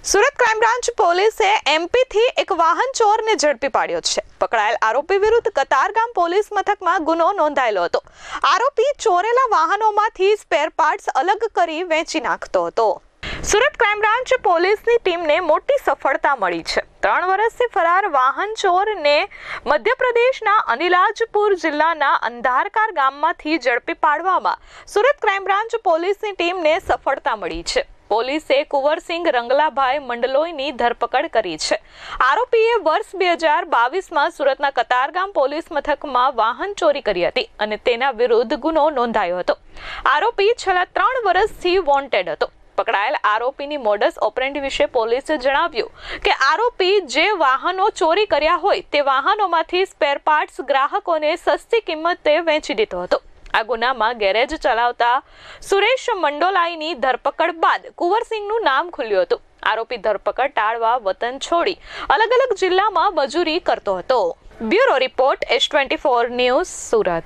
Surat crime branch પોલીસે એમપીથી એક વાહન ચોરને ઝડપી પાડ્યો છે. પકડાયેલ આરોપી વિરુદ્ધ કતારગામ પોલીસ મથકમાં ગુનો નોંધાયેલો હતો. આરોપી ચોરેલા વાહનોમાંથી સ્પેર પાર્ટ્સ અલગ કરી વેચી નાખતો હતો. સુરત ક્રાઇમ બ્રાન્ચ પોલીસની ટીમને મોટી સફળતા મળી છે. 3 વર્ષથી ફરાર વાહન ચોરને મધ્યપ્રદેશના અનિલાજપુર જિલ્લાના અંધારકાર ગામમાંથી ઝડપી પાડવામાં સુરત ક્રાઇમ બ્રાન્ચ પોલીસની ટીમને સફળતા મળી છે. પોલીસે કુંવરસિંહ રંગલાભાઈ મંડલોઈની ધરપકડ કરી છે. આરોપીએ વર્ષ 2022માં સુરતના કતારગામ પોલીસ મથકમાં વાહન ચોરી કરી હતી અને તેના વિરુદ્ધ ગુનો નોંધાયો હતો. આરોપી છેલ્લા 3 વર્ષથી વોન્ટેડ હતો. પકડાયેલ આરોપીની મોડસ ઓપરેન્ડી વિશે પોલીસે જણાવ્યું કે આરોપી જે વાહનો ચોરી કર્યા હોય તે વાહનોમાંથી સ્પેર પાર્ટ્સ ગ્રાહકોને સસ્તી કિંમતે વેચી દીધો હતો. આ ગુનામાં ગેરેજ ચલાવતા સુરેશ મંડોલાઈની ધરપકડ બાદ કુંવરસિંહનું નામ ખુલ્યું હતું. આરોપી ધરપકડ ટાળવા વતન છોડી અલગ અલગ જિલ્લામાં મજૂરી કરતો હતો. Bureau report S24 news Surat.